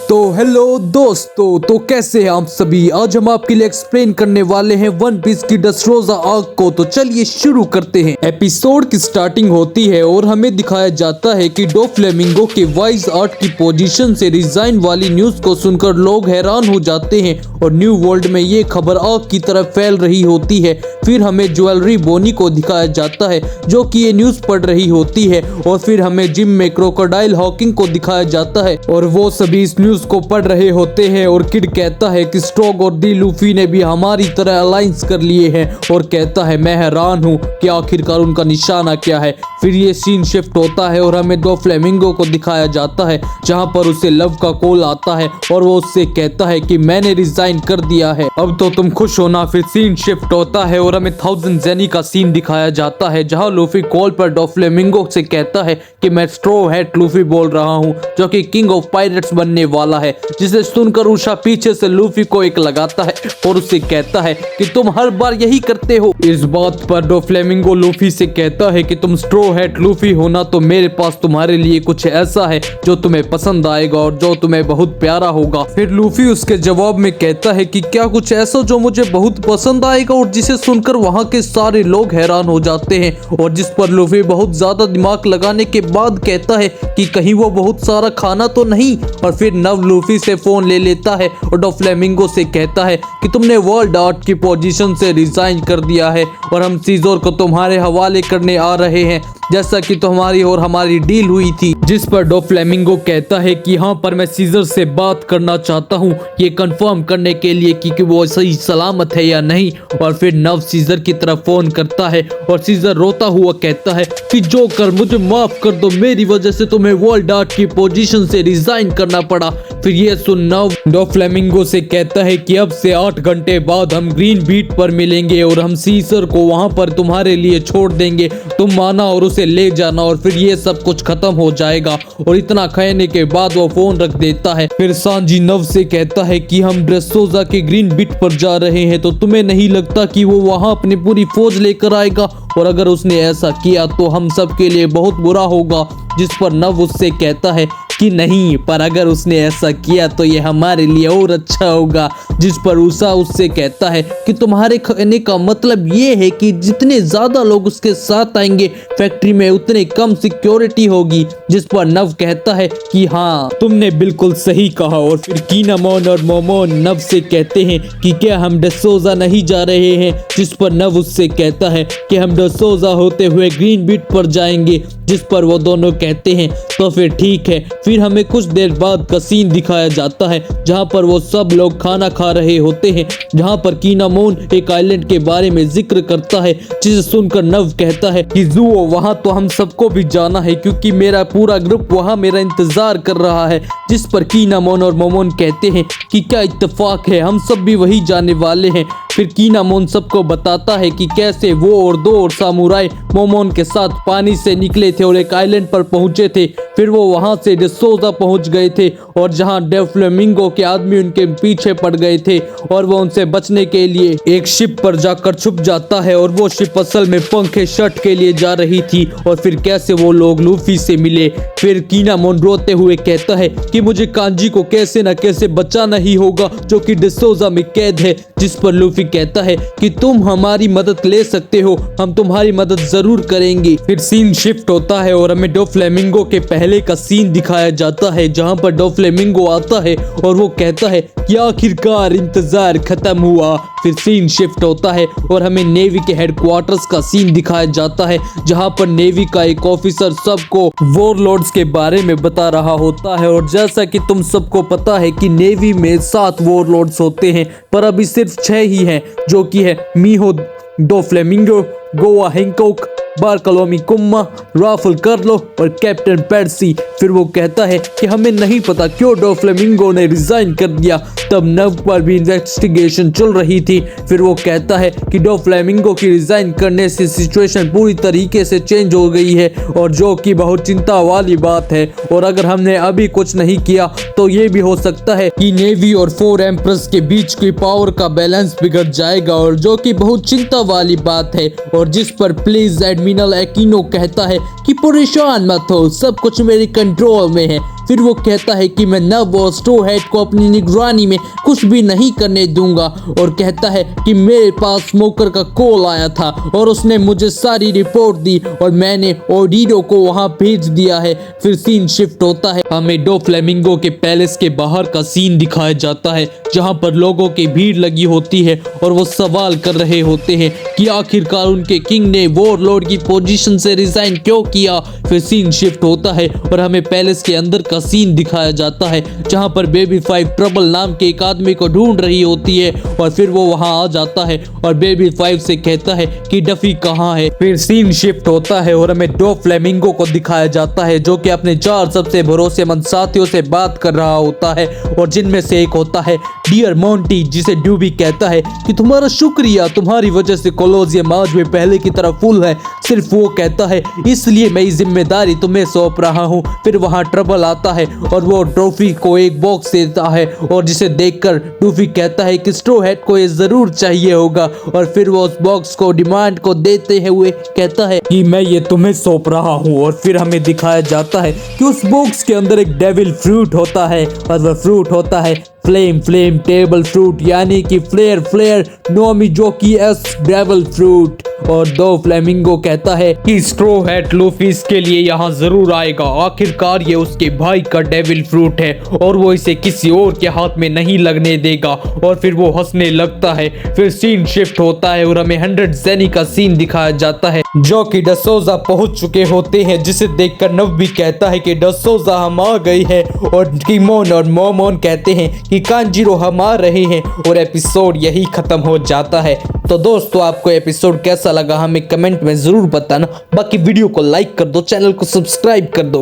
तो हेलो दोस्तों, तो कैसे हैं आप सभी। आज हम आपके लिए एक्सप्लेन करने वाले हैं वन पीस की ड्रेसरोसा आर्क को। तो चलिए शुरू करते हैं। एपिसोड की स्टार्टिंग होती है और हमें दिखाया जाता है कि डोफ्लेमिंगो के वाइज आर्ट की पोजीशन से रिजाइन वाली न्यूज को सुनकर लोग हैरान हो जाते हैं और न्यू वर्ल्ड में ये खबर आग की तरफ फैल रही होती है। फिर हमें ज्वेलरी बोनी को दिखाया जाता है जो कि ये न्यूज पढ़ रही होती है और फिर हमें जिम में क्रोकोडाइल हॉकिंग को दिखाया जाता है और वो सभी इस न्यूज को पढ़ रहे होते हैं। और किड कहता है कि स्ट्रोग और डी लूफी ने भी हमारी तरह अलायंस कर लिए हैं और कहता है मैं हैरान हूँ कि आखिरकार उनका निशाना क्या है। फिर ये सीन शिफ्ट होता है और हमें डोफ्लेमिंगो को दिखाया जाता है जहाँ पर उसे लव का कॉल आता है और वो उससे कहता है कि मैंने रिजाइन कर दिया है, अब तो तुम खुश होना। फिर सीन शिफ्ट होता है और हमें 1000 जेनी का सीन दिखाया जाता है जहाँ लूफी कॉल पर डोफ्लेमिंगो से कहता है कि मैं स्ट्रो हैट लूफी बोल रहा हूँ जो कि किंग ऑफ पायरेट्स बनने वाला है। जिसे सुनकर उषा पीछे से लूफी को एक लगाता है और उससे कहता है कि तुम हर बार यही करते हो। इस बात पर डोफ्लेमिंगो लूफी से कहता है कि तुम स्ट्रो हैट लूफी हो ना, तो मेरे पास तुम्हारे लिए कुछ ऐसा है जो तुम्हें पसंद आएगा और जो तुम्हें बहुत प्यारा होगा। फिर लूफी उसके जवाब में कहता है कि क्या कुछ ऐसा जो मुझे बहुत पसंद आएगा, और जिसे सुनकर वहाँ के सारे लोग हैरान हो जाते हैं। और जिस पर लूफी बहुत ज्यादा दिमाग लगाने के बाद कहता है कि कहीं वो बहुत सारा खाना तो नहीं। और फिर नव लूफी से फोन ले लेता है और डोफ्लेमिंगो से कहता है कि तुमने वर्ल्ड आर्ट की पोजीशन से रिजाइन कर दिया है और हम सीजर को तुम्हारे हवाले करने आ रहे हैं जैसा कि तुम्हारी और हमारी डील हुई थी। जिस पर डोफ्लेमिंगो कहता है कि हाँ, पर मैं सीजर से बात करना चाहता हूँ ये कंफर्म करने के लिए कि वो सही सलामत है या नहीं। और फिर नव सीजर की तरफ फोन करता है और सीजर रोता हुआ कहता है कि जोकर मुझे माफ कर दो, मेरी वजह से तुम्हें वर्ल्ड आर्ट की पोजीशन से रिजाइन करना पड़ा। फिर ये सुन नव डोफ्लेमिंगो से कहता है कि अब से 8 घंटे बाद हम ग्रीन बीट पर मिलेंगे और हम सीजर को वहां पर तुम्हारे लिए छोड़ देंगे, तुम आना और उसे ले जाना और फिर ये सब कुछ खत्म हो जाएगा। और इतना कहने के बाद वो फोन रख देता है। फिर सांजी नव से कहता है कि हम ड्रेसरोसा के ग्रीन बीट पर जा रहे हैं, तो तुम्हें नहीं लगता कि वो वहां अपनी पूरी फौज लेकर आएगा, और अगर उसने ऐसा किया तो हम सब के लिए बहुत बुरा होगा। जिस पर नव उससे कहता है कि नहीं, पर अगर उसने ऐसा किया तो ये हमारे लिए और अच्छा होगा। जिस पर उषा उससे कहता है कि तुम्हारे कहने का मतलब ये है कि जितने ज्यादा लोग उसके साथ आएंगे फैक्ट्री में उतने कम सिक्योरिटी होगी। जिस पर नव कहता है कि हाँ, तुमने बिल्कुल सही कहा। और फिर कीनामोन और मोमोन नव से कहते हैं कि क्या हम ड्रेसरोसा नहीं जा रहे हैं। जिस पर नव उससे कहता है कि हम ड्रेसरोसा होते हुए ग्रीन बीट पर जाएंगे। जिस पर वो दोनों कहते हैं तो फिर ठीक है। फिर हमें कुछ देर बाद का सीन दिखाया जाता है जहां पर वो सब लोग खाना खा रहे होते हैं, जहां पर कीनामोन एक आइलैंड के बारे में जिक्र करता है। जिसे सुनकर नव कहता है कि जुओ, वहां तो हम सबको भी जाना है क्योंकि मेरा पूरा ग्रुप वहां मेरा इंतजार कर रहा है। जिस पर कीनामोन और मोमोन कहते हैं कि क्या इत्तेफाक है, हम सब भी वही जाने वाले हैं। फिर कीनामोन सबको बताता है कि कैसे वो और 2 और सामुराई मोमोन के साथ पानी से निकले थे और एक आइलैंड पर पहुंचे थे। फिर वो वहां से ड्रेसरोसा पहुंच गए थे और जहां डोफ्लेमिंगो के आदमी उनके पीछे पड़ गए थे और वो उनसे बचने के लिए एक शिप पर जाकर छुप जाता है और वो शिप असल में पंखे शर्ट के लिए जा रही थी। और फिर कैसे वो लोग लूफी से मिले। फिर कीनामोन रोते हुए कहता है कि मुझे कांजी को कैसे न कैसे बचाना ही होगा जो कि ड्रेसरोसा में कैद है। जिस पर लूफी कहता है कि तुम हमारी मदद ले सकते हो, हम तुम्हारी मदद जरूर करेंगे। फिर सीन शिफ्ट होता है और हमें डोफ्लेमिंगो के पहले का सीन दिखाया जाता है जहां पर डोफ्लेमिंगो आता है और वो कहता है कि आखिरकार इंतजार खत्म हुआ। फिर सीन शिफ्ट होता है और हमें नेवी के हेडक्वार्टर्स का सीन दिखाया जाता है जहां पर नेवी का एक ऑफिसर सबको वॉरलॉर्ड्स के बारे में बता रहा होता है। और जैसा कि तुम सबको पता है कि नेवी में 7 वॉरलॉर्ड्स होते हैं, पर अभी सिर्फ 6 ही हैं, जो कि है Mihawk Doflamingo, Boa Hancock, Bartholomew Kuma, राफल कार्लो और कैप्टन पर्सी। फिर वो कहता है कि हमें नहीं पता क्यों डोफ्लेमिंगो ने रिजाइन कर दिया। तब नव पर भी इन्वेस्टिगेशन चल रही थी। फिर वो कहता है कि डोफ्लेमिंगो की रिजाइन करने से सिचुएशन पूरी तरीके से चेंज हो गई है और जो कि बहुत चिंता वाली बात है। और अगर हमने अभी कुछ नहीं किया तो ये भी हो सकता है कि नेवी और 4 एम्प्रेस के बीच की पावर का बैलेंस बिगड़ जाएगा, और जो कि बहुत चिंता वाली बात है। और जिस पर प्लीज एडमिरल एक्विनो कहता है कि परेशान मत हो, सब कुछ मेरे कंट्रोल में है। फिर वो कहता है कि मैं नब और स्ट्रॉ हैट को अपनी निगरानी में कुछ भी नहीं करने दूंगा और कहता है कि मेरे पास स्मोकर का कॉल आया था और उसने मुझे सारी रिपोर्ट दी और मैंने ओडिडो को वहां भेज दिया है। फिर सीन शिफ्ट होता है, हमें डो फ्लेमिंगो के पैलेस के बाहर का सीन दिखाया जाता है जहां पर लोगों की भीड़ लगी होती है और वो सवाल कर रहे होते हैं कि आखिरकार उनके किंग ने वॉरलॉर्ड की पोजीशन से रिजाइन क्यों किया। फिर सीन शिफ्ट होता है और हमें पैलेस के अंदर का सीन दिखाया जाता है जहां पर बेबी 5 ट्रबल नाम के एक आदमी को ढूंढ रही होती है और फिर वो वहां आ जाता है और बेबी 5 से कहता है कि डफी कहाँ है। फिर सीन शिफ्ट होता है और हमें डो फ्लेमिंगो को दिखाया जाता है जो कि अपने 4 सबसे भरोसेमंद साथियों से बात कर रहा होता है और जिनमें से एक होता है डियर मोंटी, जिसे ड्यूबी कहता है कि तुम्हारा शुक्रिया, तुम्हारी वजह से कोलोसियम आज भी पहले की तरह फुल है। सिर्फ वो कहता है इसलिए मैं ये जिम्मेदारी तुम्हें सौंप रहा हूँ। फिर वहाँ ट्रबल आता है और वो ट्रॉफी को एक बॉक्स देता है और जिसे देखकर डूफी कहता है कि स्ट्रॉ हैट को ये जरूर चाहिए होगा और फिर वो उस बॉक्स को डिमांड को देते हुए कहता है कि मैं ये तुम्हें सौंप रहा हूँ। और फिर हमें दिखाया जाता है कि उस बॉक्स के अंदर एक डेविल फ्रूट होता है और वह फ्रूट होता है फ्लेम टेबल फ्रूट, यानी कि फ्लेयर नोमी जो की एस डेविल फ्रूट। और दो फ्लेमिंगो कहता है कि स्ट्रॉ हैट लूफी के लिए यहाँ जरूर आएगा, आखिरकार ये उसके भाई का डेविल फ्रूट है और वो इसे किसी और के हाथ में नहीं लगने देगा। और फिर वो हंसने लगता है। फिर सीन शिफ्ट होता है और हमें 100 ज़ेनी का सीन दिखाया जाता है जो कि डसोजा पहुंच चुके होते हैं, जिसे देखकर नव भी कहता है कि डसोजा हम आ गए हैं और किमोन और मोमोन कहते हैं कि कांजीरो हम आ रहे हैं और एपिसोड यही खत्म हो जाता है। तो दोस्तों आपको एपिसोड कैसा लगा हमें कमेंट में जरूर बताना। बाकी वीडियो को लाइक कर दो, चैनल को सब्सक्राइब कर दो।